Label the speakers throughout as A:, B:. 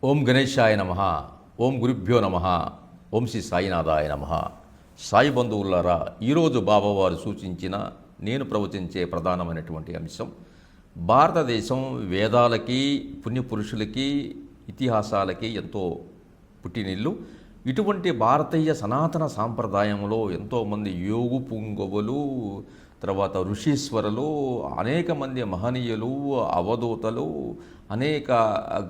A: ఓం గణేశాయ నమ. ఓం గురుభ్యో నమ. ఓం శ్రీ సాయినాథాయ నమ. సాయి బంధువులారా, ఈరోజు బాబావారు సూచించిన నేను ప్రవచించే ప్రధానమైనటువంటి అంశం భారతదేశం వేదాలకి, పుణ్యపురుషులకి, ఇతిహాసాలకి ఎంతో పుట్టినిల్లు. ఇటువంటి భారతీయ సనాతన సాంప్రదాయంలో ఎంతోమంది యోగు పుంగవులు, తర్వాత ఋషీశ్వరులు, అనేక మంది మహనీయులు, అవధూతలు, అనేక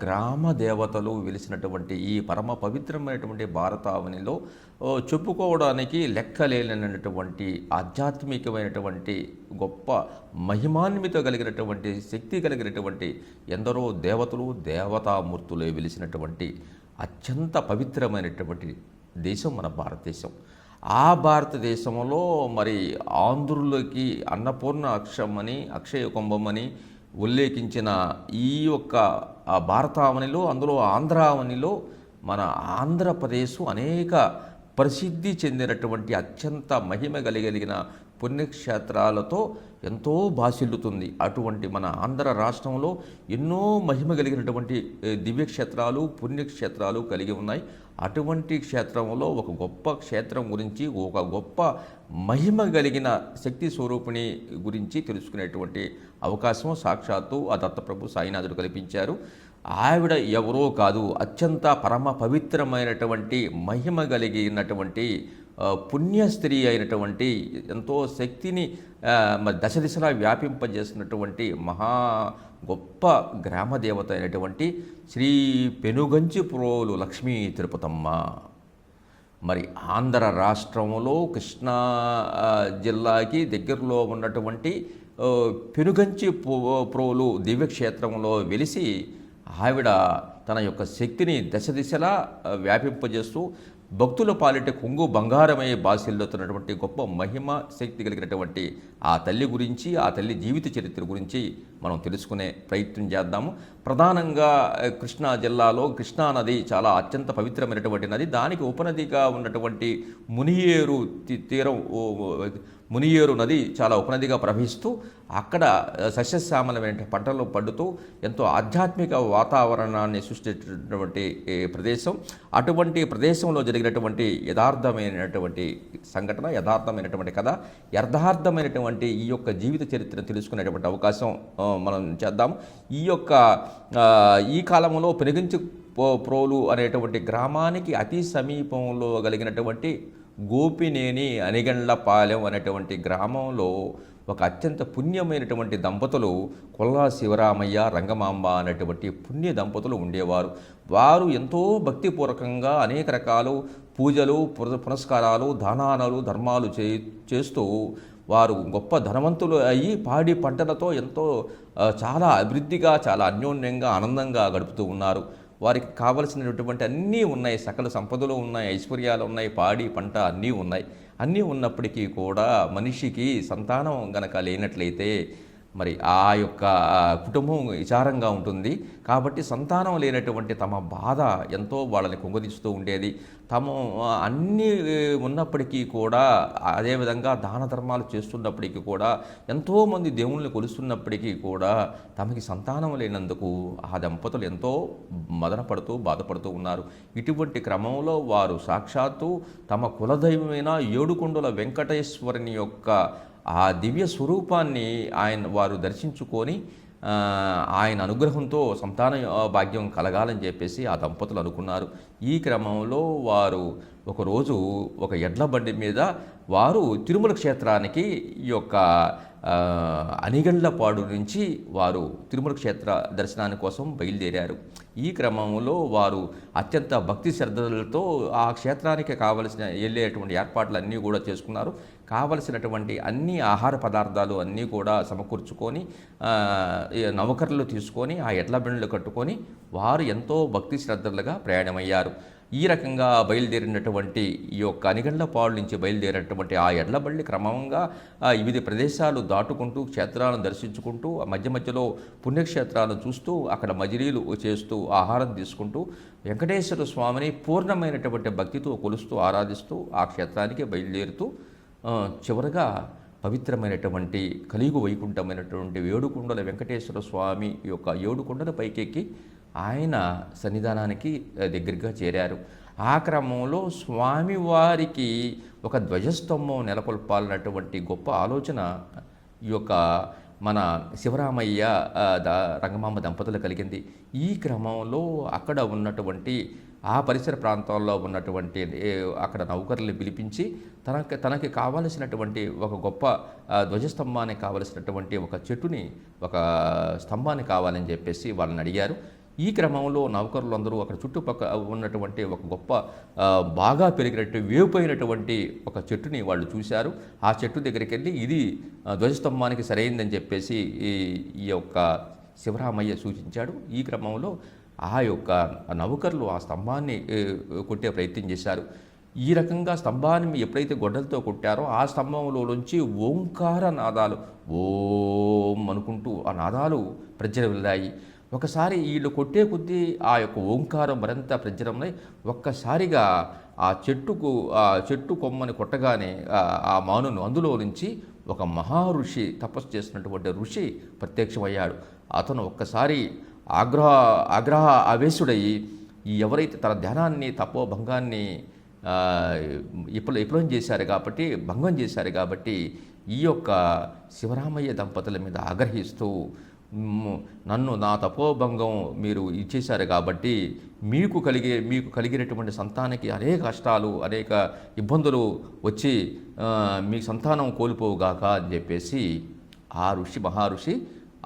A: గ్రామ దేవతలు వెలిసినటువంటి ఈ పరమ పవిత్రమైనటువంటి భారతావనిలో చెప్పుకోవడానికి లెక్కలేనటువంటి ఆధ్యాత్మికమైనటువంటి గొప్ప మహిమాన్విత కలిగినటువంటి శక్తి కలిగినటువంటి ఎందరో దేవతలు, దేవతామూర్తులు వెలిసినటువంటి అత్యంత పవిత్రమైనటువంటి దేశం మన భారతదేశం. ఆ భారతదేశంలో మరి ఆంధ్రులకి అన్నపూర్ణ అక్షమని, అక్షయ కుంభమని ఉల్లేఖించిన ఈ యొక్క భారతావనిలో, అందులో ఆంధ్రావనిలో మన ఆంధ్రప్రదేశ్ అనేక ప్రసిద్ధి చెందినటువంటి అత్యంత మహిమ కలిగిన పుణ్యక్షేత్రాలతో ఎంతో బాసిల్లుతుంది. అటువంటి మన ఆంధ్ర రాష్ట్రంలో ఎన్నో మహిమ కలిగినటువంటి దివ్యక్షేత్రాలు, పుణ్యక్షేత్రాలు కలిగి ఉన్నాయి. అటువంటి క్షేత్రంలో ఒక గొప్ప క్షేత్రం గురించి, ఒక గొప్ప మహిమ కలిగిన శక్తి స్వరూపిణి గురించి తెలుసుకునేటువంటి అవకాశం సాక్షాత్తు ఆ దత్తప్రభు సాయినాథుడు కల్పించారు. ఆవిడ ఎవరో కాదు, అత్యంత పరమ పవిత్రమైనటువంటి మహిమ కలిగినటువంటి పుణ్యస్త్రీ అయినటువంటి, ఎంతో శక్తిని దశ దిశలా వ్యాపింపజేసినటువంటి మహా గొప్ప గ్రామదేవత అయినటువంటి శ్రీ పెనుగంచిప్రోలు లక్ష్మీ తిరుపతమ్మ. మరి ఆంధ్ర రాష్ట్రంలో కృష్ణా జిల్లాకి దగ్గరలో ఉన్నటువంటి పెనుగంచిప్రోలు దివ్యక్షేత్రంలో వెలిసి ఆవిడ తన యొక్క శక్తిని దశ దిశలా వ్యాపింపజేస్తూ భక్తుల పాలిట కొంగు బంగారమై బాసిల్లుతున్నటువంటి గొప్ప మహిమ శక్తి కలిగినటువంటి ఆ తల్లి గురించి, ఆ తల్లి జీవిత చరిత్ర గురించి మనం తెలుసుకునే ప్రయత్నం చేద్దాము. ప్రధానంగా కృష్ణా జిల్లాలో కృష్ణా నది చాలా అత్యంత పవిత్రమైనటువంటి నది. దానికి ఉపనదిగా ఉన్నటువంటి మునియేరు తీరం, మునియేరు నది చాలా ఉపనదిగా ప్రవహిస్తూ అక్కడ సస్యశ్యామలమైన పంటలు పండుతూ ఎంతో ఆధ్యాత్మిక వాతావరణాన్ని సృష్టించినటువంటి ప్రదేశం. అటువంటి ప్రదేశంలో జరిగినటువంటి యథార్థమైనటువంటి సంఘటన, యథార్థమైనటువంటి కథ, యథార్థమైనటువంటి ఈ యొక్క జీవిత చరిత్రను తెలుసుకునేటువంటి అవకాశం మనం చేద్దాం. ఈ కాలంలో పెనుగంచి ప్రోలు అనేటువంటి గ్రామానికి అతి సమీపంలో కలిగినటువంటి గోపినేని అనిగండ్లపాలెం అనేటువంటి గ్రామంలో ఒక అత్యంత పుణ్యమైనటువంటి దంపతులు కొల్లా శివరామయ్య, రంగమాంబ అనేటువంటి పుణ్య దంపతులు ఉండేవారు. వారు ఎంతో భక్తిపూర్వకంగా అనేక రకాలు పూజలు, పునస్కారాలు, దానాలు, ధర్మాలు చేస్తూ వారు గొప్ప ధనవంతులు అయ్యి పాడి పంటలతో ఎంతో చాలా అభివృద్ధిగా, చాలా అన్యోన్యంగా, ఆనందంగా గడుపుతూ ఉన్నారు. వారికి కావలసినటువంటి అన్నీ ఉన్నాయి, సకల సంపదలు ఉన్నాయి, ఐశ్వర్యాలు ఉన్నాయి, పాడి పంట అన్నీ ఉన్నాయి. అన్నీ ఉన్నప్పటికీ కూడా మనిషికి సంతానం గనక లేనట్లయితే మరి ఆ యొక్క కుటుంబం విచారంగా ఉంటుంది. కాబట్టి సంతానం లేనటువంటి తమ బాధ ఎంతో వాళ్ళని కుంగదీస్తూ ఉండేది. అన్నీ ఉన్నప్పటికీ కూడా, అదేవిధంగా దాన ధర్మాలు చేస్తున్నప్పటికీ కూడా, ఎంతోమంది దేవుళ్ళని కొలుస్తున్నప్పటికీ కూడా తమకి సంతానం లేనందుకు ఆ దంపతులు ఎంతో మదనపడుతూ బాధపడుతూ ఉన్నారు. ఇటువంటి క్రమంలో వారు సాక్షాత్తు తమ కులదైవమైన ఏడుకొండల వెంకటేశ్వరుని యొక్క ఆ దివ్య స్వరూపాన్ని వారు దర్శించుకొని ఆయన అనుగ్రహంతో సంతాన భాగ్యం కలగాలని చెప్పేసి ఆ దంపతులు అనుకున్నారు. ఈ క్రమంలో వారు ఒకరోజు ఒక ఎడ్ల బండి మీద వారు తిరుమల క్షేత్రానికి ఈ యొక్క అనిగండ్లపాడు నుంచి వారు తిరుమల క్షేత్ర దర్శనాని కోసం బయలుదేరారు. ఈ క్రమంలో వారు అత్యంత భక్తి శ్రద్ధలతో ఆ క్షేత్రానికి కావలసిన వెళ్ళేటువంటి ఏర్పాట్లన్నీ కూడా చేసుకున్నారు. కావలసినటువంటి అన్ని ఆహార పదార్థాలు అన్నీ కూడా సమకూర్చుకొని నౌకర్లు తీసుకొని ఆ ఎడ్ల బండ్లు కట్టుకొని వారు ఎంతో భక్తి శ్రద్ధలుగా ప్రయాణమయ్యారు. ఈ రకంగా బయలుదేరినటువంటి ఈ యొక్క అనిగండ్లపాడు నుంచి బయలుదేరినటువంటి ఆ ఎడ్లబళ్ళి క్రమంగా వివిధ ప్రదేశాలు దాటుకుంటూ, క్షేత్రాలను దర్శించుకుంటూ, మధ్య మధ్యలో పుణ్యక్షేత్రాలను చూస్తూ, అక్కడ మజిలీలు చేస్తూ, ఆహారం తీసుకుంటూ, వెంకటేశ్వర స్వామిని పూర్ణమైనటువంటి భక్తితో కొలుస్తూ, ఆరాధిస్తూ ఆ క్షేత్రానికి బయలుదేరుతూ చివరగా పవిత్రమైనటువంటి కలియుగ వైకుంఠమైనటువంటి ఏడుకొండల వెంకటేశ్వర స్వామి యొక్క ఏడుకొండల పైకెక్కి ఆయన సన్నిధానానికి దగ్గరగా చేరారు. ఆ క్రమంలో స్వామివారికి ఒక ధ్వజస్తంభం నెలకొల్పాలన్నటువంటి గొప్ప ఆలోచన ఈ యొక్క మన శివరామయ్య రంగమాంబ దంపతులు కలిగింది. ఈ క్రమంలో అక్కడ ఉన్నటువంటి ఆ పరిసర ప్రాంతాల్లో ఉన్నటువంటి అక్కడ నౌకర్లను పిలిపించి తనకి కావలసినటువంటి ఒక గొప్ప ధ్వజస్తంభానికి కావలసినటువంటి ఒక చెట్టుని, ఒక స్తంభాన్ని కావాలని చెప్పేసి వాళ్ళని అడిగారు. ఈ క్రమంలో నౌకరులందరూ అక్కడ చుట్టుపక్కల ఉన్నటువంటి ఒక గొప్ప బాగా పెరిగినట్టు వేపుపోయినటువంటి ఒక చెట్టుని వాళ్ళు చూశారు. ఆ చెట్టు దగ్గరికి వెళ్ళి ఇది ధ్వజస్తంభానికి సరైందని చెప్పేసి ఈ యొక్క శివరామయ్య సూచించాడు. ఈ క్రమంలో ఆ యొక్క నౌకర్లు ఆ స్తంభాన్ని కొట్టే ప్రయత్నం చేశారు. ఈ రకంగా స్తంభాన్ని ఎప్పుడైతే గొడ్డలతో కొట్టారో ఆ స్తంభంలో నుంచి ఓంకార నాదాలు ఓం అనుకుంటూ ఆ నాదాలు ప్రజ్వరిల్లాయి. ఒకసారి వీళ్ళు కొట్టే కొద్దీ ఆ యొక్క ఓంకారం మరింత ప్రజ్వరమై ఒక్కసారిగా ఆ చెట్టు కొమ్మని కొట్టగానే ఆ మానును అందులో నుంచి ఒక మహాఋషి, తపస్సు చేసినటువంటి ఋషి ప్రత్యక్షమయ్యాడు. అతను ఒక్కసారి ఆగ్రహ ఆవేశుడయి ఎవరైతే తన ధ్యానాన్ని తపోభంగాన్ని విఫలం చేశారు కాబట్టి, భంగం చేశారు కాబట్టి ఈ యొక్క శివరామయ్య దంపతుల మీద ఆగ్రహిస్తూ నన్ను నా తపోభంగం మీరు ఇచ్చేశారు కాబట్టి మీకు కలిగినటువంటి సంతానానికి అనేక కష్టాలు, అనేక ఇబ్బందులు వచ్చి మీ సంతానం కోల్పోవుగాక అని చెప్పేసి ఆ మహాఋషి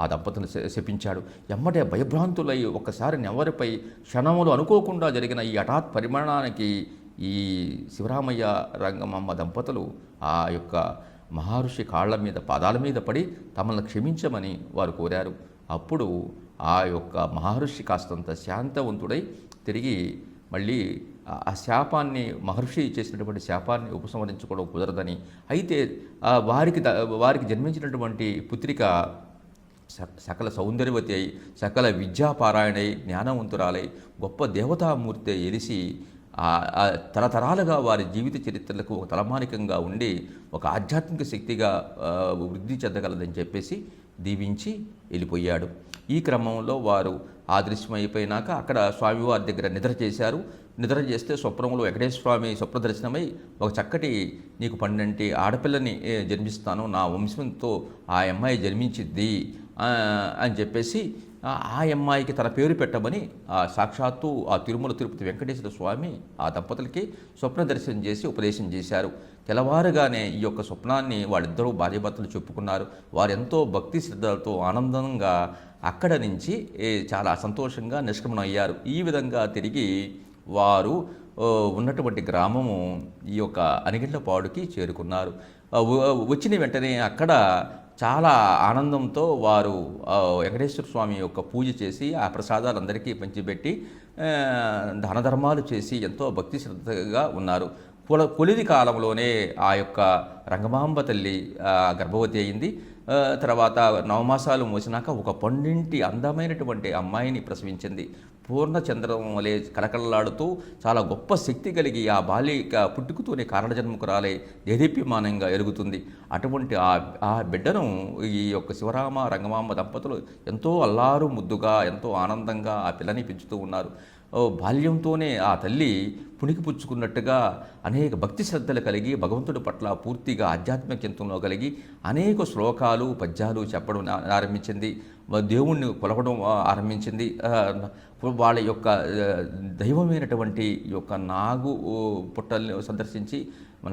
A: ఆ దంపతులను శపించాడు. ఎమ్మటే భయభ్రాంతులై ఒక్కసారి నెవరిపై క్షణములు అనుకోకుండా జరిగిన ఈ హఠాత్ పరిమాణానికి ఈ శివరామయ్య రంగమాంబ దంపతులు ఆ యొక్క మహర్షి కాళ్ళ మీద, పాదాల మీద పడి తమను క్షమించమని వారు కోరారు. అప్పుడు ఆ యొక్క మహర్షి కాస్తంత శాంతవంతుడై తిరిగి మళ్ళీ ఆ శాపాన్ని, మహర్షి చేసినటువంటి శాపాన్ని ఉపసంహరించుకోవడం కుదరదని, అయితే వారికి జన్మించినటువంటి పుత్రిక సకల సౌందర్యవతి అయి, సకల విద్యాపారాయణై, జ్ఞానవంతురాలై, గొప్ప దేవతామూర్తి ఎలిసి తరతరాలుగా వారి జీవిత చరిత్రలకు ఒక తలమానికంగా ఉండి ఒక ఆధ్యాత్మిక శక్తిగా వృద్ధి చెందగలదని చెప్పేసి దీవించి వెళ్ళిపోయాడు. ఈ క్రమంలో వారు ఆ దృశ్యం అయిపోయినాక అక్కడ స్వామివారి దగ్గర నిద్ర చేశారు. నిద్ర చేస్తే స్వప్నంలో వెంకటేశ్వర స్వామి స్వప్న దర్శనమై ఒక చక్కటి నీకు 12 ఆడపిల్లని జన్మిస్తాను, నా వంశంతో ఆ అమ్మాయి జన్మించిద్ది అని చెప్పేసి ఆ అమ్మాయికి తన పేరు పెట్టమని సాక్షాత్తు ఆ తిరుమల తిరుపతి వెంకటేశ్వర స్వామి ఆ దంపతులకి స్వప్న దర్శనం చేసి ఉపదేశం చేశారు. తెల్లవారుగానే ఈ యొక్క స్వప్నాన్ని వాళ్ళిద్దరూ భార్యాభర్తలు చెప్పుకున్నారు. వారెంతో భక్తి శ్రద్ధలతో ఆనందంగా అక్కడ నుంచి చాలా సంతోషంగా నిష్క్రమణ అయ్యారు. ఈ విధంగా తిరిగి వారు ఉన్నటువంటి గ్రామము ఈ యొక్క అనిగిళ్ళపాడుకి చేరుకున్నారు. వచ్చిన వెంటనే అక్కడ చాలా ఆనందంతో వారు వెంకటేశ్వర స్వామి యొక్క పూజ చేసి ఆ ప్రసాదాలు అందరికీ పంచిపెట్టి దాన ధర్మాలు చేసి ఎంతో భక్తి శ్రద్ధగా ఉన్నారు. కొలిది కాలంలోనే ఆ యొక్క రంగమాంబ తల్లి గర్భవతి అయింది. తర్వాత 9 మాసాలు మోసినాక ఒక పండింటి అందమైనటువంటి అమ్మాయిని ప్రసవించింది. పూర్ణచంద్రం వలె కలకలలాడుతూ చాలా గొప్ప శక్తి కలిగి ఆ బాలిక పుట్టుకతోనే కారణజన్మకురాలై దేదీప్యమానంగా ఎరుగుతుంది. అటువంటి ఆ బిడ్డను ఈ యొక్క శివరామ రంగమాంబ దంపతులు ఎంతో అల్లారు ముద్దుగా, ఎంతో ఆనందంగా ఆ పిల్లని పెంచుతూ ఉన్నారు. బాల్యంతోనే ఆ తల్లి పుణికిపుచ్చుకున్నట్టుగా అనేక భక్తి శ్రద్ధలు కలిగి భగవంతుడి పట్ల పూర్తిగా ఆధ్యాత్మిక చింతనలో కలిగి అనేక శ్లోకాలు, పద్యాలు చెప్పడం ఆరంభించింది. దేవుణ్ణి కొలవడం ఆరంభించింది. వాళ్ళ యొక్క దైవమైనటువంటి యొక్క నాగు పుట్టల్ని సందర్శించి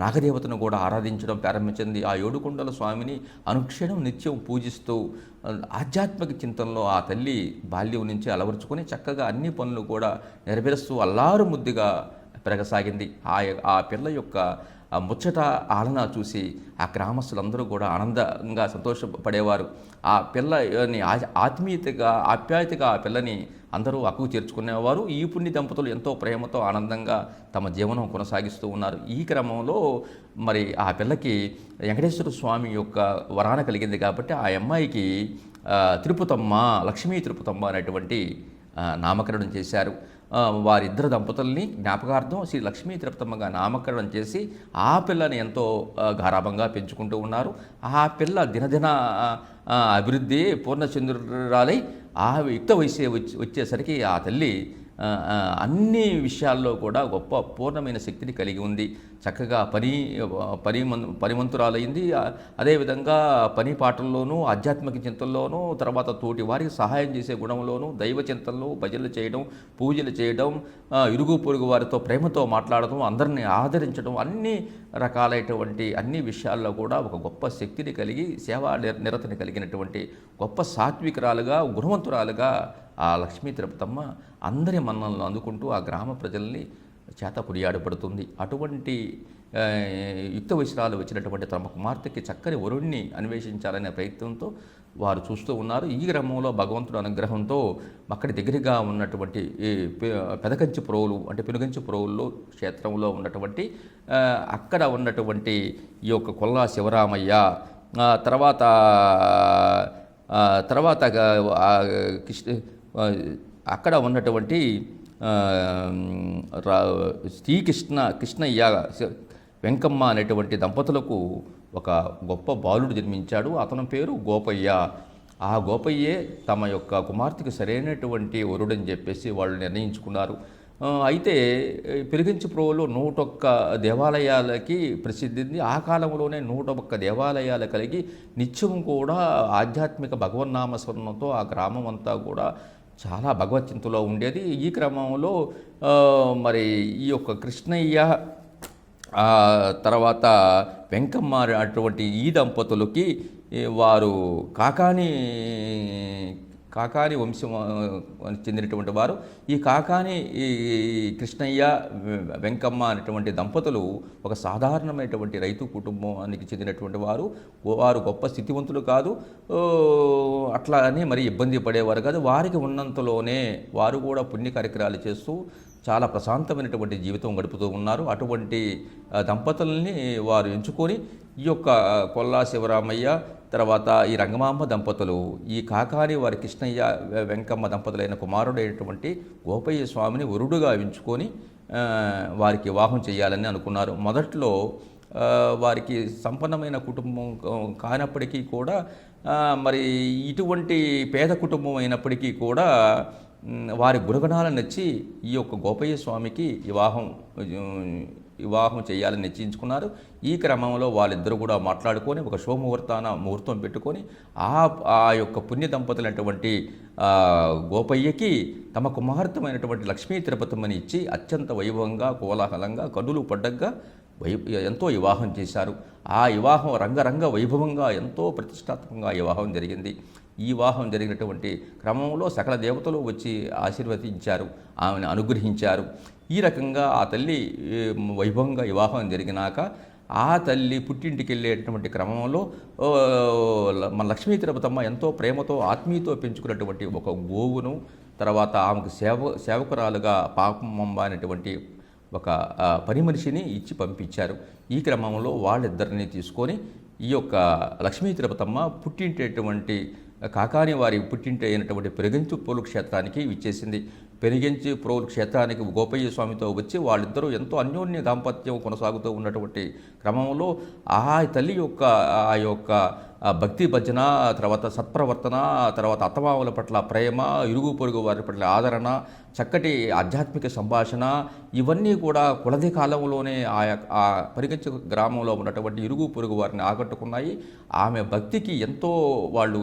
A: నాగదేవతను కూడా ఆరాధించడం ప్రారంభించింది. ఆ ఏడుకొండల స్వామిని అనుక్షణం నిత్యం పూజిస్తూ ఆధ్యాత్మిక చింతనలో ఆ తల్లి బాల్యం నుంచి అలవరుచుకొని చక్కగా అన్ని పనులు కూడా నెరవేరుస్తూ అల్లారు ముద్దుగా పెరగసాగింది. ఆ పిల్ల యొక్క ముచ్చట ఆలన చూసి ఆ గ్రామస్తులందరూ కూడా ఆనందంగా సంతోషపడేవారు. ఆ పిల్లని ఆప్యాయతగా ఆ పిల్లని అందరూ అక్కుకు చేర్చుకునేవారు. ఈ పుణ్య దంపతులు ఎంతో ప్రేమతో ఆనందంగా తమ జీవనం కొనసాగిస్తూ ఉన్నారు. ఈ క్రమంలో మరి ఆ పిల్లకి వెంకటేశ్వర స్వామి యొక్క వరాన కలిగింది కాబట్టి ఆ అమ్మాయికి తిరుపతమ్మ, లక్ష్మీ తిరుపతమ్మ అనేటువంటి నామకరణం చేశారు. వారిద్దరు దంపతుల్ని జ్ఞాపకార్థం శ్రీ లక్ష్మీ తిరుపతమ్మగా నామకరణం చేసి ఆ పిల్లని ఎంతో గారాభంగా పెంచుకుంటూ ఉన్నారు. ఆ పిల్ల దినదిన అభివృద్ధి పూర్ణచంద్రురాలై ఆ యుక్త వయసు వచ్చేసరికి ఆ తల్లి అన్ని విషయాల్లో కూడా గొప్ప పూర్ణమైన శక్తిని కలిగి ఉంది. చక్కగా పనిమంతురాలైంది. అదేవిధంగా పని పాటల్లోనూ, ఆధ్యాత్మిక చింతల్లోనూ, తర్వాత తోటి వారికి సహాయం చేసే గుణంలోనూ, దైవ చింతనలు, భజనలు చేయడం, పూజలు చేయడం, ఇరుగు పొరుగు వారితో ప్రేమతో మాట్లాడడం, అందరినీ ఆదరించడం, అన్ని రకాలైనటువంటి అన్ని విషయాల్లో కూడా ఒక గొప్ప శక్తిని కలిగి సేవా నిరతిని కలిగినటువంటి గొప్ప సాత్వికురాలుగా, గుణవంతురాలుగా ఆ లక్ష్మీ తిరుపతమ్మ అందరి మన్ననలను అందుకుంటూ ఆ గ్రామ ప్రజల్ని చేత కొనియాడబడుతుంది. అటువంటి యుక్త వయసురాలు వచ్చినటువంటి తమ కుమార్తెకి చక్కని వరుణ్ణి అన్వేషించాలనే ప్రయత్నంతో వారు చూస్తూ ఉన్నారు. ఈ గ్రామంలో భగవంతుడి అనుగ్రహంతో అక్కడి దగ్గరగా ఉన్నటువంటి పెదకంచి ప్రోలు అంటే పెనుగంచి ప్రోలులో క్షేత్రంలో ఉన్నటువంటి అక్కడ ఉన్నటువంటి ఈ యొక్క కొల్లా శివరామయ్య తర్వాత అక్కడ ఉన్నటువంటి కృష్ణయ్య వెంకమ్మ అనేటువంటి దంపతులకు ఒక గొప్ప బాలుడు జన్మించాడు. అతని పేరు గోపయ్య. ఆ గోపయ్యే తమ యొక్క కుమార్తెకు సరైనటువంటి వరుడని చెప్పేసి వాళ్ళు నిర్ణయించుకున్నారు. అయితే పెరుగంచిప్రోలులో 101 దేవాలయాలకి ప్రసిద్ధింది. ఆ కాలంలోనే 101 దేవాలయాలు కలిగి నిత్యం కూడా ఆధ్యాత్మిక భగవన్నామస్మరణతో ఆ గ్రామం అంతా కూడా చాలా భగవచ్చింతలో ఉండేది. ఈ క్రమంలో మరి ఈ యొక్క కృష్ణయ్య తర్వాత వెంకమ్మ అటువంటి ఈ దంపతులకి వారు కాకాని వంశం చెందినటువంటి వారు. ఈ కాకాని కృష్ణయ్య వెంకమ్మ అనేటువంటి దంపతులు ఒక సాధారణమైనటువంటి రైతు కుటుంబానికి చెందినటువంటి వారు. వారు గొప్ప స్థితివంతులు కాదు, అట్లా అని మరి ఇబ్బంది పడేవారు కాదు. వారికి ఉన్నంతలోనే వారు కూడా పుణ్య కార్యక్రమాలు చేస్తూ చాలా ప్రశాంతమైనటువంటి జీవితం గడుపుతూ ఉన్నారు. అటువంటి దంపతుల్ని వారు ఎంచుకొని ఈ యొక్క కొల్లా శివరామయ్య తర్వాత ఈ రంగమాంబ దంపతులు ఈ కాకాని వారి కృష్ణయ్య వెంకమ్మ దంపతులైన కుమారుడైనటువంటి గోపయ్య స్వామిని వరుడుగా ఎంచుకొని వారికి వివాహం చేయాలని అనుకున్నారు. మొదట్లో వారికి సంపన్నమైన కుటుంబం కానప్పటికీ కూడా మరి ఇటువంటి పేద కుటుంబం అయినప్పటికీ కూడా వారి గుణగణాలను నచ్చి ఈ యొక్క గోపయ్య స్వామికి వివాహం చేయాలని నిశ్చయించుకున్నారు. ఈ క్రమంలో వాళ్ళిద్దరూ కూడా మాట్లాడుకొని ఒక ముహూర్తం పెట్టుకొని ఆ యొక్క పుణ్య దంపతులైనటువంటి గోపయ్యకి తమ కుమార్తెమైనటువంటి లక్ష్మీ తిరుపతమ్మని ఇచ్చి అత్యంత వైభవంగా కోలాహలంగా కన్నులు పడ్డగ్గా ఎంతో వివాహం చేశారు. ఆ వివాహం రంగరంగ వైభవంగా ఎంతో ప్రతిష్టాత్మకంగా వివాహం జరిగింది. ఈ వివాహం జరిగినటువంటి క్రమంలో సకల దేవతలు వచ్చి ఆశీర్వదించారు, ఆమెను అనుగ్రహించారు. ఈ రకంగా ఆ తల్లి వైభవంగా వివాహం జరిగినాక ఆ తల్లి పుట్టింటికి వెళ్ళేటువంటి క్రమంలో మన లక్ష్మీ తిరుపతమ్మ ఎంతో ప్రేమతో ఆత్మీయతో పెంచుకున్నటువంటి ఒక గోవును తర్వాత ఆమెకు సేవకురాలుగా పాపమ్మ అనేటువంటి ఒక పని మనిషిని ఇచ్చి పంపించారు. ఈ క్రమంలో వాళ్ళిద్దరిని తీసుకొని ఈ యొక్క లక్ష్మీ తిరుపతమ్మ పుట్టింటేటువంటి కాకాని వారి పుట్టింటి అయినటువంటి పెనుగంచి ప్రోలు క్షేత్రానికి విచ్చేసింది. పెనుగంచి ప్రోలు క్షేత్రానికి గోపయ్య స్వామితో వచ్చి వాళ్ళిద్దరూ ఎంతో అన్యోన్య దాంపత్యం కొనసాగుతూ ఉన్నటువంటి క్రమంలో ఆ తల్లి యొక్క ఆ యొక్క భక్తి భజన, తర్వాత సత్ప్రవర్తన, తర్వాత అత్తమామల పట్ల ప్రేమ, ఇరుగు పొరుగు వారి పట్ల ఆదరణ, చక్కటి ఆధ్యాత్మిక సంభాషణ ఇవన్నీ కూడా కొలది కాలంలోనే ఆ పెనుగంచి గ్రామంలో ఉన్నటువంటి ఇరుగు పొరుగు వారిని ఆకట్టుకున్నాయి. ఆమె భక్తికి ఎంతో వాళ్ళు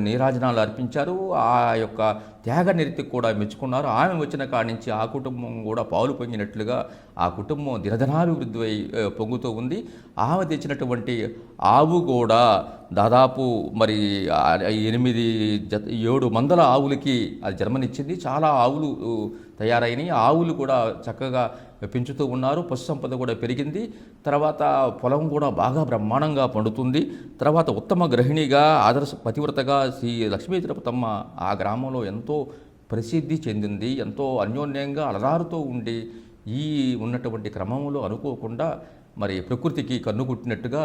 A: నీరాజనాలు అర్పించారు. ఆ యొక్క త్యాగ నిరతికి కూడా మెచ్చుకున్నారు. ఆమె వచ్చిన కాడి నుంచి ఆ కుటుంబం కూడా పాలు పొంగినట్లుగా ఆ కుటుంబం దినదినాభివృద్ధి పొంగుతూ ఉంది. ఆమె తెచ్చినటువంటి ఆవు కూడా దాదాపు మరి 7 మందల ఆవులకి అది జన్మనిచ్చింది. చాలా ఆవులు తయారైనవి. ఆవులు కూడా చక్కగా పెంచుతూ ఉన్నారు. పశు సంపద కూడా పెరిగింది. తర్వాత పొలం కూడా బాగా బ్రహ్మాండంగా పండుతుంది. తర్వాత ఉత్తమ గృహిణిగా ఆదర్శ పతివ్రతగా శ్రీ లక్ష్మీ తిరుపతమ్మ ఆ గ్రామంలో ఎంతో ప్రసిద్ధి చెందింది. ఎంతో అన్యోన్యంగా అలరారుతూ ఉండి ఈ ఉన్నటువంటి క్రమంలో అనుకోకుండా మరి ప్రకృతికి కన్నుగుట్టినట్టుగా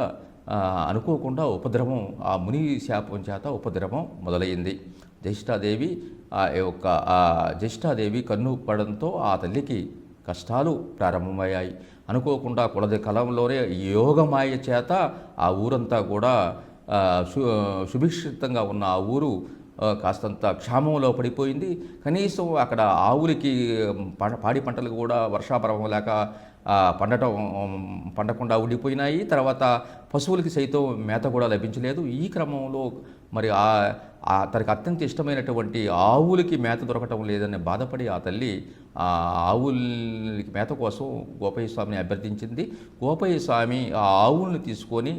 A: అనుకోకుండా ఉపద్రవం ఆ ముని శాపం చేత ఉపద్రవం మొదలైంది. జ్యేష్ఠాదేవి జ్యేష్ఠాదేవి కన్ను పడంతో ఆ తల్లికి కష్టాలు ప్రారంభమయ్యాయి. అనుకోకుండా కొలది కాలంలోనే యోగమాయ చేత ఆ ఊరంతా కూడా సుభిక్షితంగా ఉన్న ఆ ఊరు కాస్తంత క్షామంలో పడిపోయింది. కనీసం అక్కడ ఆవులకి పాడి పంటలు కూడా వర్షాభావం లేక పండకుండా ఉండిపోయినాయి. తర్వాత పశువులకి సైతం మేత కూడా లభించలేదు. ఈ క్రమంలో మరి తనకు అత్యంత ఇష్టమైనటువంటి ఆవులకి మేత దొరకటం లేదని బాధపడి ఆ తల్లి ఆ ఆవులకి మేత కోసం గోపయ్య స్వామిని అభ్యర్థించింది. గోపయ్య స్వామి ఆ ఆవుల్ని తీసుకొని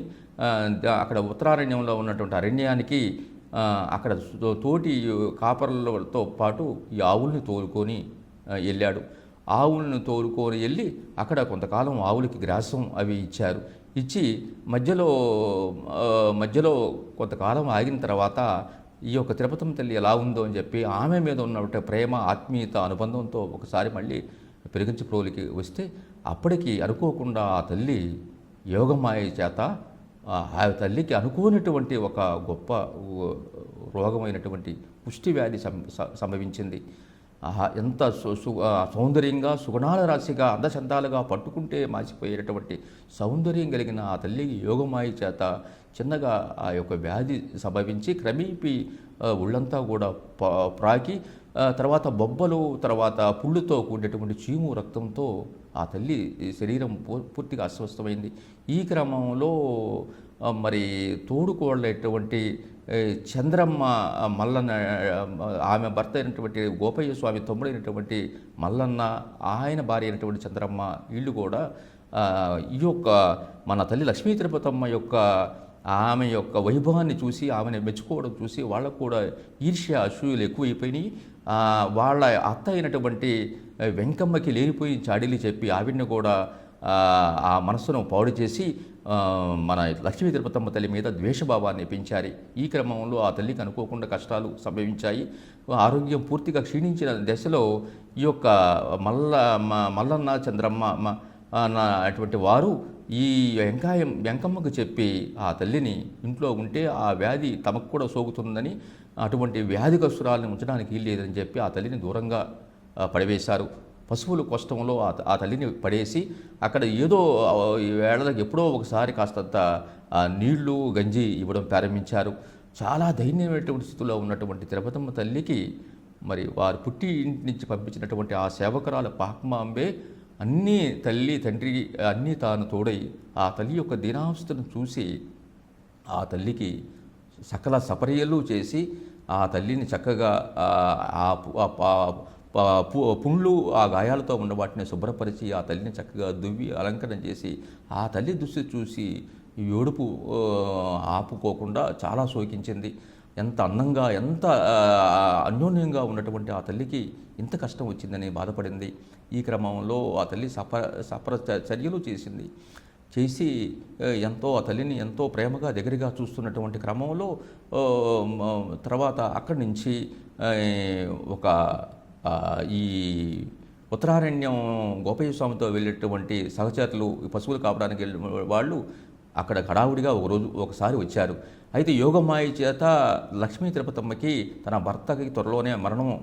A: అక్కడ ఉత్తరారణ్యంలో ఉన్నటువంటి అరణ్యానికి అక్కడ తోటి కాపరులతో పాటు ఈ ఆవుల్ని తోలుకొని వెళ్ళాడు. ఆవులను తోలుకొని వెళ్ళి అక్కడ కొంతకాలం ఆవులకి గ్రాసం అవి ఇచ్చారు. ఇచ్చి మధ్యలో కొంతకాలం ఆగిన తర్వాత ఈ యొక్క తిరుపతమ్మ తల్లి ఎలా ఉందో అని చెప్పి ఆమె మీద ఉన్న ప్రేమ, ఆత్మీయత, అనుబంధంతో ఒకసారి మళ్ళీ పెరిగించిప్రోలికి వస్తే అప్పటికి అనుకోకుండా ఆ తల్లి యోగమాయ చేత ఆ తల్లికి అనుకోనటువంటి ఒక గొప్ప రోగమైనటువంటి పుష్టి వ్యాధి సంభవించింది. ఎంత సౌందర్యంగా, సుగుణాల రాశిగా, అందచందాలుగా, పట్టుకుంటే మాసిపోయేటటువంటి సౌందర్యం కలిగిన ఆ తల్లికి యోగమాయ చేత చిన్నగా ఆ యొక్క వ్యాధి సంభవించి క్రమేపీ ఒళ్ళంతా కూడా ప్రాకి, తర్వాత బొబ్బలు, తర్వాత పుళ్ళుతో కూడినటువంటి చీము రక్తంతో ఆ తల్లి శరీరం పూర్తిగా అస్వస్థమైంది. ఈ క్రమంలో మరి తోడుకోళ్ళటువంటి చంద్రమ్మ మల్లన్న, ఆమె భర్త అయినటువంటి గోపయ్య స్వామి తమ్ముడైనటువంటి మల్లన్న, ఆయన భార్య అయినటువంటి చంద్రమ్మ, వీళ్ళు కూడా ఈ యొక్క మన తల్లి లక్ష్మీ తిరుపతమ్మ యొక్క ఆమె యొక్క వైభవాన్ని చూసి, ఆమెను మెచ్చుకోవడం చూసి వాళ్ళకు కూడా ఈర్ష్య, అసూయలు ఎక్కువైపోయినాయి. వాళ్ళ అత్త అయినటువంటి వెంకమ్మకి లేనిపోయి చాడీలు చెప్పి ఆవిడ్ని కూడా ఆ మనస్సును పాడు చేసి మన లక్ష్మీ తిరుపతమ్మ తల్లి మీద ద్వేషభావాన్ని పెంచారు. ఈ క్రమంలో ఆ తల్లికి అనుకోకుండా కష్టాలు సంభవించాయి. ఆరోగ్యం పూర్తిగా క్షీణించిన దశలో ఈ యొక్క మల్లన్న, చంద్రమ్మ అటువంటి వారు ఈ వెంకమ్మకు చెప్పి ఆ తల్లిని ఇంట్లో ఉంటే ఆ వ్యాధి తమకు కూడా సోకుతుందని, అటువంటి వ్యాధిగ్రస్తురాలను ఉంచడానికి వీల్లేదని చెప్పి ఆ తల్లిని దూరంగా పడివేశారు. పశువుల కష్టంలో ఆ తల్లిని పడేసి అక్కడ ఏదో ఏడాదికి ఎప్పుడో ఒకసారి కాస్తంత నీళ్లు, గంజి ఇవ్వడం ప్రారంభించారు. చాలా దైన్యమైనటువంటి స్థితిలో ఉన్నటువంటి తిరుపతమ్మ తల్లికి మరి వారు పుట్టి ఇంటి నుంచి పంపించినటువంటి ఆ సేవకురాల పాక్మాంబే అన్నీ తల్లి, తండ్రి అన్నీ తాను తోడై ఆ తల్లి యొక్క దీనావస్థను చూసి ఆ తల్లికి సకల సపర్యలు చేసి ఆ తల్లిని చక్కగా పుండ్లు, ఆ గాయాలతో ఉన్న వాటిని శుభ్రపరిచి ఆ తల్లిని చక్కగా దువ్వి అలంకరణ చేసి ఆ తల్లి దుస్థితి చూసి ఏడుపు ఆపుకోకుండా చాలా శోకించింది. ఎంత అందంగా, ఎంత అన్యోన్యంగా ఉన్నటువంటి ఆ తల్లికి ఇంత కష్టం వచ్చిందని బాధపడింది. ఈ క్రమంలో ఆ తల్లి సపర చర్యలు చేసి ఎంతో ఆ తల్లిని ఎంతో ప్రేమగా దగ్గరగా చూస్తున్నటువంటి క్రమంలో తర్వాత అక్కడి నుంచి ఒక ఈ ఉత్తరారణ్యం గోపయ్య స్వామితో వెళ్ళేటువంటి సహచరులు, పశువులు కాపడానికి వెళ్ళిన వాళ్ళు అక్కడ హడావుడిగా ఒకసారి వచ్చారు. అయితే యోగమాయ చేత లక్ష్మీ తిరుపతమ్మకి తన భర్తకి త్వరలోనే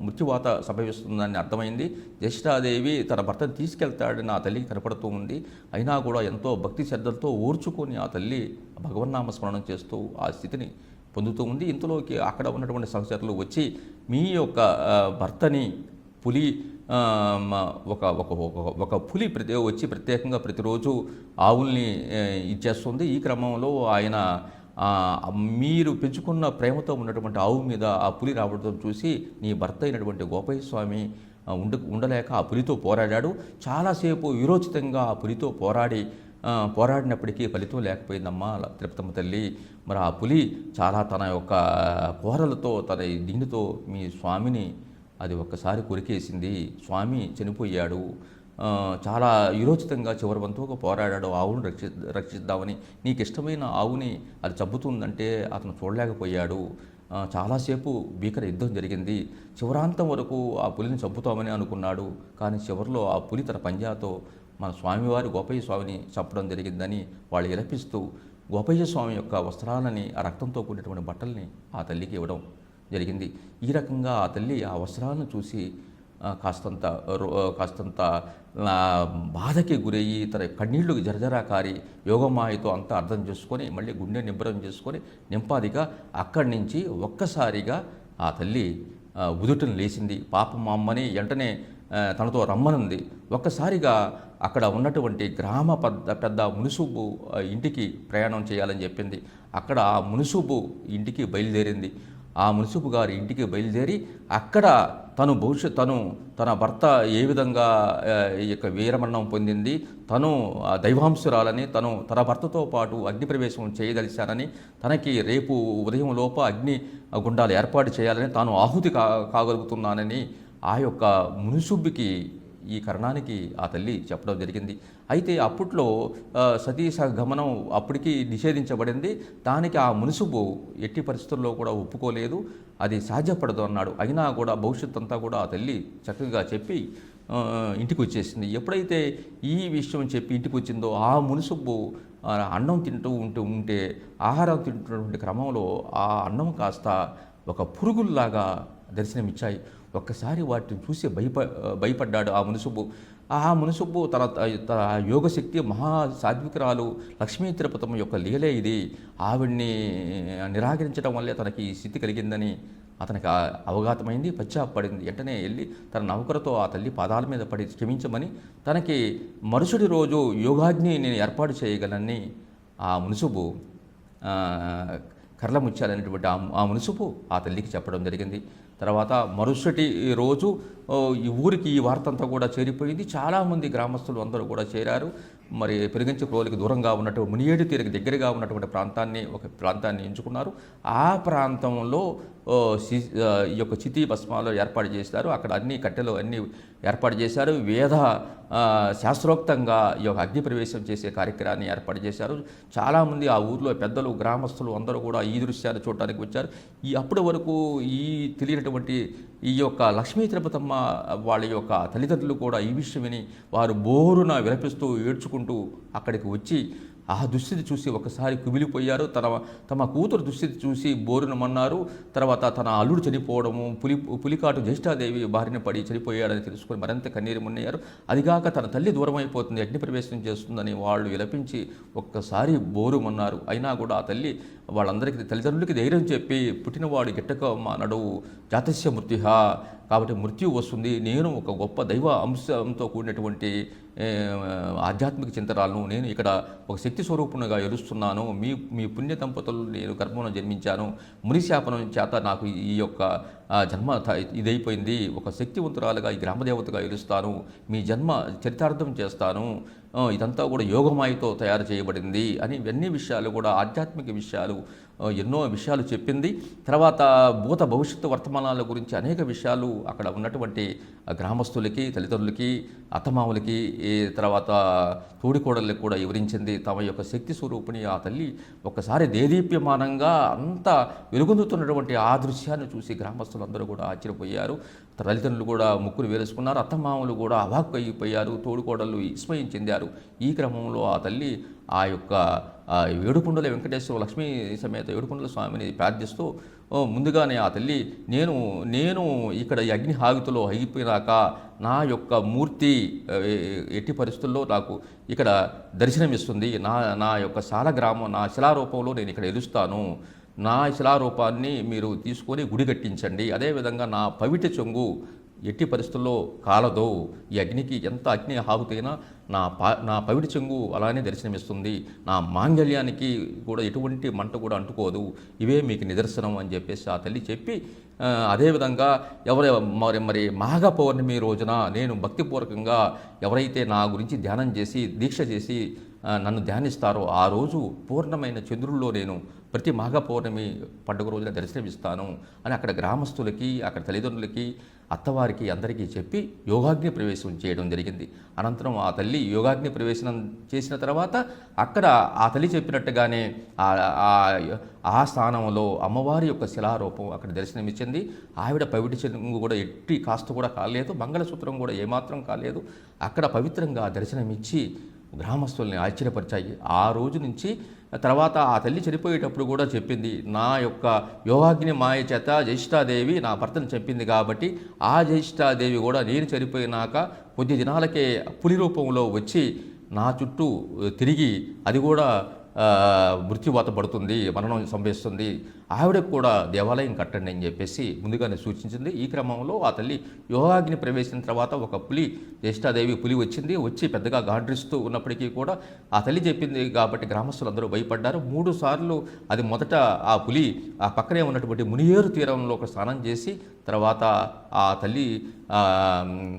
A: మృత్యువాత సంభవిస్తుందని అర్థమైంది. జ్యేష్ఠాదేవి తన భర్తను తీసుకెళ్తాడని ఆ తల్లికి కనపడుతూ ఉంది. అయినా కూడా ఎంతో భక్తి శ్రద్ధలతో ఓర్చుకొని ఆ తల్లి భగవన్నామ స్మరణం చేస్తూ ఆ స్థితిని పొందుతూ ఉంది. ఇంతలోకి అక్కడ ఉన్నటువంటి సహచరులు వచ్చి మీ యొక్క భర్తని పులి ఒక పులి వచ్చి ప్రత్యేకంగా ప్రతిరోజు ఆవుల్ని ఇచ్చేస్తుంది. ఈ క్రమంలో ఆయన మీరు పెంచుకున్న ప్రేమతో ఉన్నటువంటి ఆవు మీద ఆ పులి రావడం చూసి నీ భర్త అయినటువంటి గోపయ్య స్వామి ఉండలేక ఆ పులితో పోరాడాడు. చాలాసేపు విరోచితంగా ఆ పులితో పోరాడినప్పటికీ ఫలితం లేకపోయిందమ్మా తిరుపతమ్మ తల్లి. మరి ఆ పులి చాలా తన యొక్క కోరలతో, తన దీనితో మీ స్వామిని అది ఒక్కసారి కొరికేసింది. స్వామి చనిపోయాడు. చాలా విరోచితంగా చివరి వంతుగా పోరాడాడు ఆవును రక్షిద్దామని. నీకు ఇష్టమైన ఆవుని అది చంపుతుందంటే అతను చూడలేకపోయాడు. చాలాసేపు భీకర యుద్ధం జరిగింది. చివరాంతం వరకు ఆ పులిని చంపుతామని అనుకున్నాడు. కానీ చివరిలో ఆ పులి తన పంజాతో మన స్వామివారి గోపయ్య స్వామిని చంపడం జరిగిందని వాళ్ళు విలపిస్తూ గోపయ్య స్వామి యొక్క వస్త్రాలని, ఆ రక్తంతో కూడినటువంటి బట్టల్ని ఆ తల్లికి ఇవ్వడం జరిగింది. ఈ రకంగా ఆ తల్లి ఆ వస్త్రాలను చూసి కాస్తంత బాధకి గురయ్యి తన కన్నీళ్లు జరజరా కారి యోగమాయతో అంతా అర్థం చేసుకొని మళ్ళీ గుండె నింపరం చేసుకొని నింపాదిగా అక్కడి నుంచి ఒక్కసారిగా ఆ తల్లి ఉదుటను లేచింది. పాపం మా అమ్మని వెంటనే తనతో రమ్మనుంది. ఒక్కసారిగా అక్కడ ఉన్నటువంటి గ్రామ పెద్ద మునుసుబు ఇంటికి ప్రయాణం చేయాలని చెప్పింది. అక్కడ ఆ మునుసుబు ఇంటికి బయలుదేరింది. ఆ మునుసుబు గారి ఇంటికి బయలుదేరి అక్కడ తన భర్త ఏ విధంగా ఈ యొక్క వీరమరణం పొందింది, తను దైవాంశురాలని, తన భర్తతో పాటు అగ్నిప్రవేశం చేయదలిచానని, తనకి రేపు ఉదయం లోప అగ్ని గుండాలు ఏర్పాటు చేయాలని, తాను ఆహుతి కాగలుగుతున్నానని ఆ యొక్క మునుసుబ్బికి ఈ కరణానికి ఆ తల్లి చెప్పడం జరిగింది. అయితే అప్పట్లో సతీ గమనం అప్పటికి నిషేధించబడింది. దానికి ఆ మునుసుబు ఎట్టి పరిస్థితుల్లో కూడా ఒప్పుకోలేదు, అది సాధ్యపడదు అన్నాడు. అయినా కూడా భవిష్యత్తు అంతా కూడా ఆ తల్లి చక్కగా చెప్పి ఇంటికి వచ్చేసింది. ఎప్పుడైతే ఈ విషయం చెప్పి ఇంటికి వచ్చిందో ఆ మునుసుబు అన్నం ఉంటే ఆహారం తింటున్నటువంటి క్రమంలో ఆ అన్నం కాస్త ఒక పురుగుల్లాగా దర్శనమిచ్చాయి. ఒక్కసారి వాటిని చూసి భయపడ్డాడు ఆ మునుసుబు. తన యోగశక్తి మహాసాత్వికురాలు లక్ష్మీ తిరుపతమ్మ యొక్క లీలే ఇది, ఆవిడ్ని నిరాకరించడం వల్లే తనకి ఈ స్థితి కలిగిందని అతనికి అవగాతమైంది. పశ్చాత్తాపడింది. వెంటనే వెళ్ళి తన నౌకరుతో ఆ తల్లి పాదాల మీద పడి క్షమించమని, తనకి మరుసటి రోజు యోగాగ్ని నేను ఏర్పాటు చేయగలని ఆ మునుసుబు కర్ల ముత్యాలనేటువంటి ఆ మునుసుబు ఆ తల్లికి చెప్పడం జరిగింది. తర్వాత మరుసటి రోజు ఈ ఊరికి ఈ వార్త అంతా కూడా చేరిపోయింది. చాలామంది గ్రామస్తులు అందరూ కూడా చేరారు. మరి పెరుగంచి ప్రోలికి దూరంగా ఉన్నటువంటి మునియేడు తీరికి దగ్గరగా ఉన్నటువంటి ఒక ప్రాంతాన్ని ఎంచుకున్నారు. ఆ ప్రాంతంలో ఈ యొక్క చితి భస్మాలు ఏర్పాటు చేశారు. అక్కడ అన్ని కట్టెలు అన్నీ ఏర్పాటు చేశారు. శాస్త్రోక్తంగా ఈ యొక్క అగ్ని ప్రవేశం చేసే కార్యక్రమాన్ని ఏర్పాటు చేశారు. చాలామంది ఆ ఊర్లో పెద్దలు, గ్రామస్తులు అందరూ కూడా ఈ దృశ్యాన్ని చూడడానికి వచ్చారు. అప్పటి వరకు తెలియనటువంటి ఈ యొక్క లక్ష్మీ తిరుపతమ్మ వాళ్ళ యొక్క తల్లిదండ్రులు కూడా ఈ విషయం విని వారు బోరున విలపిస్తూ ఏడ్చుకుంటూ అక్కడికి వచ్చి ఆ దుస్థితి చూసి ఒకసారి కుమిలిపోయారు. తమ కూతురు దుస్థితి చూసి బోరునమన్నారు. తర్వాత తన అల్లుడు చనిపోవడము, పులికాటు జ్యేష్ఠాదేవి బారిన పడి చనిపోయాడని తెలుసుకొని మరింత కన్నీరు మున్నయ్యారు. అదిగాక తన తల్లి దూరం అయిపోతుంది, అగ్ని ప్రవేశం చేస్తుందని వాళ్ళు విలపించి ఒక్కసారి బోరుమన్నారు. అయినా కూడా ఆ తల్లి వాళ్ళందరికీ తల్లిదండ్రులకి ధైర్యం చెప్పి, పుట్టినవాడు గిట్టక మానడు జాతస్య మృత్యుహ, కాబట్టి మృత్యు వస్తుంది, నేను ఒక గొప్ప దైవ అంశంతో కూడినటువంటి ఆధ్యాత్మిక చింతనాలను, నేను ఇక్కడ ఒక శక్తి స్వరూపునిగా ఎలుస్తున్నాను, మీ పుణ్య దంపతులు నేను గర్భంలో జన్మించాను, మునిశాపనం చేత నాకు ఈ యొక్క జన్మ ఇదైపోయింది, ఒక శక్తివంతురాలుగా ఈ గ్రామదేవతగా ఎలుస్తాను, మీ జన్మ చరితార్థం చేస్తాను, ఇదంతా కూడా యోగమాయతో తయారు చేయబడింది అని ఇవన్నీ విషయాలు కూడా ఆధ్యాత్మిక విషయాలు ఎన్నో విషయాలు చెప్పింది. తర్వాత భవిష్యత్తు వర్తమానాల గురించి అనేక విషయాలు అక్కడ ఉన్నటువంటి గ్రామస్తులకి, తల్లిదండ్రులకి, అత్తమామలకి, తర్వాత తోడికోడళ్ళకి కూడా వివరించింది. తమ యొక్క శక్తి స్వరూపిణి ఆ తల్లి ఒక్కసారి దేదీప్యమానంగా అంత వెలుగొందుతున్నటువంటి ఆ దృశ్యాన్ని చూసి గ్రామస్తులందరూ కూడా ఆశ్చర్యపోయారు. తల్లిదండ్రులు కూడా ముక్కులు వేలుసుకున్నారు, అత్తమామలు కూడా అవాక్కు అయిపోయారు, తోడుకోడళ్ళు విస్మయం చెందారు. ఈ క్రమంలో ఆ తల్లి ఆ యొక్క ఏడుకొండల వెంకటేశ్వర లక్ష్మీ సమేత ఏడుకొండల స్వామిని ప్రార్థిస్తూ ముందుగానే ఆ తల్లి నేను ఇక్కడ ఈ అగ్ని హావితిలో అయిపోయినాక నా యొక్క మూర్తి ఎట్టి పరిస్థితుల్లో నాకు ఇక్కడ దర్శనమిస్తుంది, నా యొక్క శాలగ్రామం, నా శిలారూపంలో నేను ఇక్కడ ఎలుస్తాను, నా శిలారూపాన్ని మీరు తీసుకొని గుడి కట్టించండి, అదేవిధంగా నా పవిట చెంగు ఎట్టి పరిస్థితుల్లో కాలదో, ఈ అగ్నికి ఎంత అగ్ని హావుతైనా నా పవిటి చెంగు అలానే దర్శనమిస్తుంది, నా మాంగళ్యానికి కూడా ఎటువంటి మంట కూడా అంటుకోదు, ఇవే మీకు నిదర్శనం అని చెప్పేసి ఆ తల్లి చెప్పి, అదేవిధంగా మరి మాఘ పౌర్ణమి రోజున నేను భక్తిపూర్వకంగా ఎవరైతే నా గురించి ధ్యానం చేసి దీక్ష చేసి నన్ను ధ్యానిస్తారో ఆ రోజు పూర్ణమైన చంద్రుల్లో నేను ప్రతి మాఘ పౌర్ణమి పండుగ రోజున దర్శనమిస్తాను అని అక్కడ గ్రామస్తులకి, అక్కడ తల్లిదండ్రులకి, అత్తవారికి అందరికీ చెప్పి యోగాగ్ని ప్రవేశం చేయడం జరిగింది. అనంతరం ఆ తల్లి యోగాగ్ని ప్రవేశం చేసిన తర్వాత అక్కడ ఆ తల్లి చెప్పినట్టుగానే ఆ స్థానంలో అమ్మవారి యొక్క శిలారూపం అక్కడ దర్శనమిచ్చింది. ఆవిడ పవిటి చెంగు కూడా ఎట్టి కాస్త కూడా కాలేదు, మంగళసూత్రం కూడా ఏమాత్రం కాలేదు. అక్కడ పవిత్రంగా దర్శనమిచ్చి గ్రామస్తుల్ని ఆశ్చర్యపరిచాయి. ఆ రోజు నుంచి తర్వాత ఆ తల్లి చనిపోయేటప్పుడు కూడా చెప్పింది, నా యొక్క యోగాగ్ని మాయ చేత జ్యేష్ఠాదేవి నా భర్తను చంపింది కాబట్టి ఆ జ్యేష్ఠాదేవి కూడా నేను చనిపోయినాక కొద్ది దినాలకే పులి రూపంలో వచ్చి నా చుట్టూ తిరిగి అది కూడా మృత్యువాత పడుతుంది, మరణం సంభవిస్తుంది, ఆవిడకు కూడా దేవాలయం కట్టండి అని చెప్పేసి ముందుగానే సూచించింది. ఈ క్రమంలో ఆ తల్లి యోగాగ్ని ప్రవేశించిన తర్వాత ఒక పులి, జ్యేష్ఠాదేవి పులి వచ్చి పెద్దగా గాండ్రిస్తూ ఉన్నప్పటికీ కూడా ఆ తల్లి చెప్పింది కాబట్టి గ్రామస్తులందరూ భయపడ్డారు. 3 సార్లు అది మొదట ఆ పులి ఆ పక్కనే ఉన్నటువంటి మునియేరు తీరంలో ఒక స్నానం చేసి తర్వాత ఆ తల్లి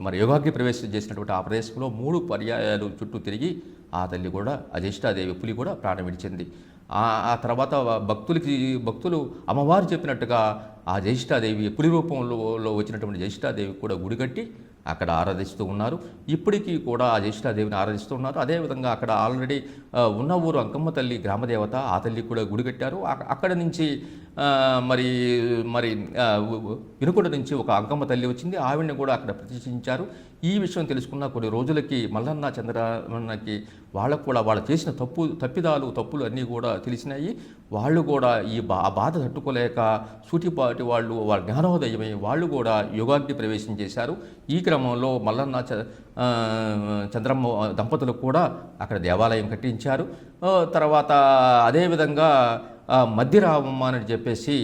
A: మరి యోగాగ్ని ప్రవేశం చేసినటువంటి ఆ ప్రదేశంలో 3 పర్యాయాలు చుట్టూ తిరిగి ఆ తల్లి కూడా, ఆ జ్యేష్ఠాదేవి పులి కూడా ప్రాణం విడిచింది. ఆ తర్వాత భక్తులు అమ్మవారు చెప్పినట్టుగా ఆ జ్యేష్ఠాదేవి పులి రూపంలో వచ్చినటువంటి జ్యేష్ఠాదేవి కూడా గుడి కట్టి అక్కడ ఆరాధిస్తూ ఉన్నారు. ఇప్పటికీ కూడా ఆ జ్యేష్ఠాదేవిని ఆరాధిస్తూ ఉన్నారు. అదేవిధంగా అక్కడ ఆల్రెడీ ఉన్న ఊరు అంకమ్మ తల్లి గ్రామదేవత, ఆ తల్లికి కూడా గుడి కట్టారు. అక్కడ నుంచి మరి వినుకొండ నుంచి ఒక అంకమ్మ తల్లి వచ్చింది, ఆవిడని కూడా అక్కడ ప్రతిష్ఠించారు. ఈ విషయం తెలుసుకున్న కొన్ని రోజులకి మల్లన్న చంద్రన్నకి వాళ్ళకు కూడా వాళ్ళు చేసిన తప్పులు అన్నీ కూడా తెలిసినాయి. వాళ్ళు కూడా ఆ బాధ తట్టుకోలేక సూటిపాటి వాళ్ళు, వాళ్ళ జ్ఞానోదయమై వాళ్ళు కూడా యోగాగ్ని ప్రవేశం చేశారు. ఈ క్రమంలో మల్లన్న చంద్రమ్మ దంపతులకు కూడా అక్కడ దేవాలయం కట్టించారు. తర్వాత అదేవిధంగా మధ్యరామమ్మ అని చెప్పేసి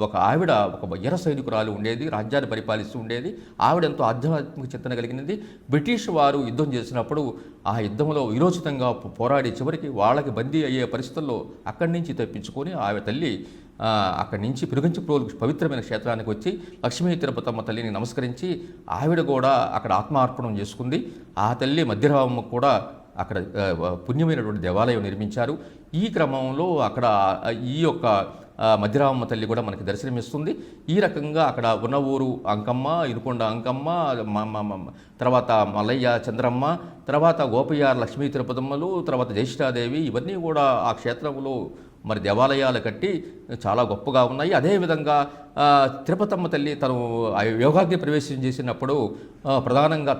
A: ఒక ఆవిడ, ఒక ఎర్ర సైనికురాలు ఉండేది, రాజ్యాన్ని పరిపాలిస్తూ ఉండేది. ఆవిడ ఎంతో ఆధ్యాత్మిక చింతన కలిగినది. బ్రిటిష్ వారు యుద్ధం చేసినప్పుడు ఆ యుద్ధంలో విరోచితంగా పోరాడి చివరికి వాళ్ళకి బందీ అయ్యే పరిస్థితుల్లో అక్కడి నుంచి తప్పించుకొని ఆవిడ తల్లి అక్కడి నుంచి పిరుగంచిప్రోలు పవిత్రమైన క్షేత్రానికి వచ్చి లక్ష్మీ తిరుపతమ్మ తల్లిని నమస్కరించి ఆవిడ కూడా అక్కడ ఆత్మార్పణం చేసుకుంది. ఆ తల్లి మధ్యరామమ్మ కూడా అక్కడ పుణ్యమైనటువంటి దేవాలయం నిర్మించారు. ఈ క్రమంలో అక్కడ ఈ యొక్క మధ్యరామమ్మ తల్లి కూడా మనకి దర్శనమిస్తుంది. ఈ రకంగా అక్కడ ఉన్న ఊరు అంకమ్మ, ఇరుకొండ అంకమ్మ, తర్వాత మల్లయ్య చంద్రమ్మ, తర్వాత గోపయ్య లక్ష్మీ తిరుపతమ్మలు, తర్వాత జ్యేష్ఠాదేవి, ఇవన్నీ కూడా ఆ క్షేత్రంలో మరి దేవాలయాలు కట్టి చాలా గొప్పగా ఉన్నాయి. అదేవిధంగా తిరుపతమ్మ తల్లి తను యోగాగ్ని ప్రవేశం చేసినప్పుడు ప్రధానంగా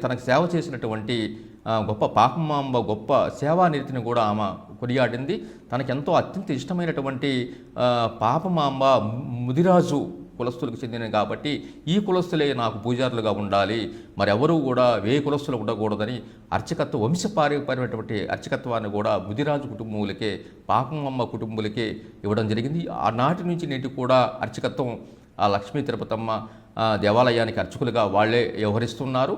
A: తనకు సేవ చేసినటువంటి గొప్ప పాపమాంబ గొప్ప సేవానిరతిని కూడా ఆమె కొనియాడింది. తనకెంతో అత్యంత ఇష్టమైనటువంటి పాపమాంబ ముదిరాజు కులస్తులకు చెందినవి కాబట్టి ఈ కులస్తులే నాకు పూజారులుగా ఉండాలి, మరి ఎవరూ కూడా కులస్తులు ఉండకూడదని అర్చకత్వ వంశపారంపర్యమైనటువంటి అర్చకత్వాన్ని కూడా ముదిరాజు కుటుంబములకే, పాపమమ్మ కుటుంబులకే ఇవ్వడం జరిగింది. ఆనాటి నుంచి నేటి కూడా అర్చకత్వం ఆ లక్ష్మీ తిరుపతమ్మ దేవాలయానికి అర్చకులుగా వాళ్ళే వ్యవహరిస్తున్నారు.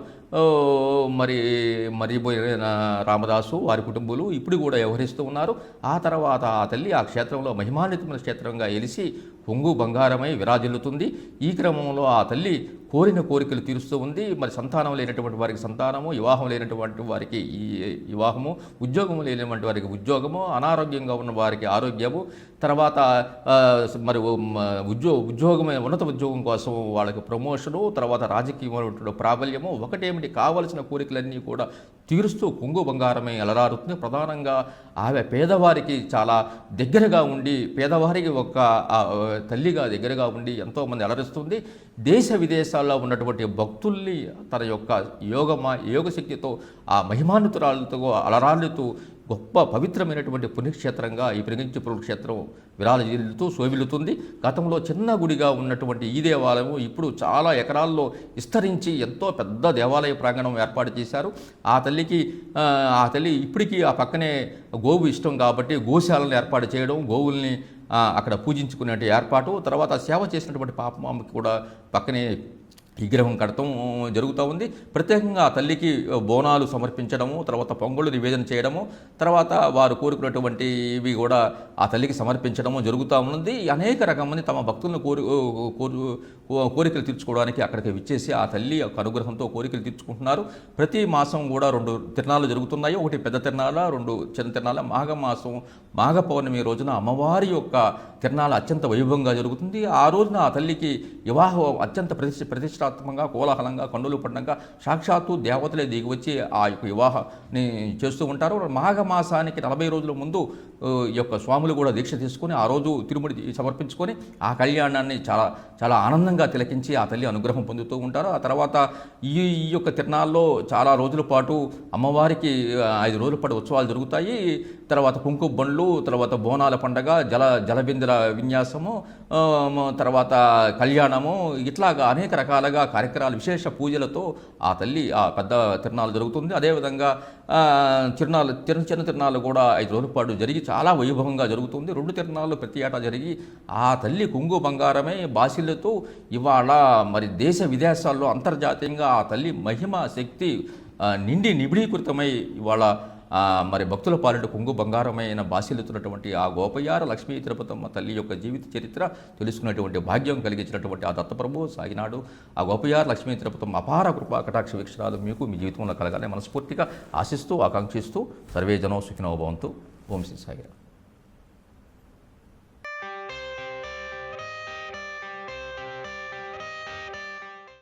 A: మరిపోయిన రామదాసు వారి కుటుంబాలు ఇప్పుడు కూడా వ్యవహరిస్తూ ఉన్నారు. ఆ తర్వాత ఆ తల్లి ఆ క్షేత్రంలో మహిమాన్వితమైన క్షేత్రంగా ఎలిసి పొంగు బంగారమై విరాజిల్లుతుంది. ఈ క్రమంలో ఆ తల్లి కోరిన కోరికలు తీరుస్తూ ఉంది. మరి సంతానం లేనటువంటి వారికి సంతానము, వివాహం లేనటువంటి వారికి వివాహము, ఉద్యోగము లేనటువంటి వారికి ఉద్యోగము, అనారోగ్యంగా ఉన్న వారికి ఆరోగ్యము, తర్వాత మరి ఉద్యోగమైన ఉన్నత ఉద్యోగం కోసం వాళ్ళకి ప్రమోషను, తర్వాత రాజకీయమైన ప్రాబల్యము, ఒకటేమిటి కావలసిన కోరికలన్నీ కూడా తీరుస్తూ కొంగు బంగారమే అలరారుతుంది. ప్రధానంగా ఆమె పేదవారికి చాలా దగ్గరగా ఉండి, పేదవారికి ఒక తల్లిగా దగ్గరగా ఉండి ఎంతోమంది అలరిస్తుంది. దేశ విదేశాల్లో ఉన్నటువంటి భక్తుల్ని తన యొక్క యోగశక్తితో ఆ మహిమాన్వితురాలతో అలరాలుతూ గొప్ప పవిత్రమైనటువంటి పుణ్యక్షేత్రంగా ఈ పిరుగంచిప్రోలు క్షేత్రం విరాజిల్లుతూ శోభిల్లుతుంది. గతంలో చిన్న గుడిగా ఉన్నటువంటి ఈ దేవాలయం ఇప్పుడు చాలా ఎకరాల్లో విస్తరించి ఎంతో పెద్ద దేవాలయ ప్రాంగణం ఏర్పాటు చేశారు. ఆ తల్లి ఇప్పటికీ ఆ పక్కనే గోవు ఇష్టం కాబట్టి గోశాలను ఏర్పాటు చేయడం, గోవుల్ని అక్కడ పూజించుకునే ఏర్పాటు, తర్వాత సేవ చేసినటువంటి పాపమామకి కూడా పక్కనే విగ్రహం కడతం జరుగుతూ ఉంది. ప్రత్యేకంగా ఆ తల్లికి బోనాలు సమర్పించడము, తర్వాత పొంగళ్ళు నివేదన చేయడము, తర్వాత వారు కోరుకున్నటువంటివి కూడా ఆ తల్లికి సమర్పించడము జరుగుతూ ఉంది. అనేక రకమంది తమ భక్తులను కోరికలు తీర్చుకోవడానికి అక్కడికి విచ్చేసి ఆ తల్లి యొక్క అనుగ్రహంతో కోరికలు తీర్చుకుంటున్నారు. ప్రతి మాసం కూడా 2 తిరునాళ్ళు జరుగుతున్నాయి. ఒకటి పెద్ద తిరునాళ్ళ, 2 చిన్న తిరునాళ్ళ. మాఘమాసం మాఘ పౌర్ణమి రోజున అమ్మవారి యొక్క తిరునాళ్ళ అత్యంత వైభవంగా జరుగుతుంది. ఆ రోజున ఆ తల్లికి వివాహం అత్యంత ప్రతిష్టాత్మకంగా కోలాహలంగా కన్నులు పండంగా సాక్షాత్తు దేవతలే దిగి వచ్చి ఆ యొక్క వివాహాన్ని చేస్తూ ఉంటారు. మాఘమాసానికి 40 రోజుల ముందు ఈ యొక్క స్వాములు కూడా దీక్ష తీసుకొని ఆ రోజు తిరుముడి సమర్పించుకొని ఆ కళ్యాణాన్ని చాలా చాలా ఆనందంగా తిలకించి ఆ తల్లి అనుగ్రహం పొందుతూ ఉంటారు. ఆ తర్వాత ఈ యొక్క తిరునాళ్ళలో చాలా రోజుల పాటు అమ్మవారికి 5 రోజుల పాటు ఉత్సవాలు జరుగుతాయి. తర్వాత కుంకుమ బండ్లు, తర్వాత బోనాల పండగ, జలబిందెల విన్యాసము, తర్వాత కళ్యాణము, ఇట్లాగా అనేక రకాలుగా కార్యక్రమాలు, విశేష పూజలతో ఆ తల్లి ఆ పెద్ద తిరునాళ్ళు జరుగుతుంది. అదేవిధంగా చిన్న తిరునాళ్ళు కూడా 5 రోజుల పాటు జరిగి చాలా వైభవంగా జరుగుతుంది. 2 తిరునాళ్ళు ప్రతి ఏటా జరిగి ఆ తల్లి కొంగు బంగారమే బాసిల్లతో ఇవాళ మరి దేశ విదేశాల్లో అంతర్జాతీయంగా ఆ తల్లి మహిమ శక్తి నిండి నిబిడీకృతమై ఇవాళ మరి భక్తుల పాలిట కొంగు బంగారమైన బాసిల్లుతున్నటువంటి ఆ గోపయార లక్ష్మీ తిరుపతమ్మ తల్లి యొక్క జీవిత చరిత్ర తెలుసుకున్నటువంటి భాగ్యం కలిగించినటువంటి ఆ దత్తప్రభు సాగినాడు. ఆ గోపయార లక్ష్మీ తిరుపతమ్మ అపార కృపా కటాక్ష వీక్షణాలు మీకు మీ జీవితంలో కలగాలని మనస్ఫూర్తిగా ఆశిస్తూ ఆకాంక్షిస్తూ సర్వే జనో సుఖినో భవంతు. ఓం శ్రీ సాయిరామ్.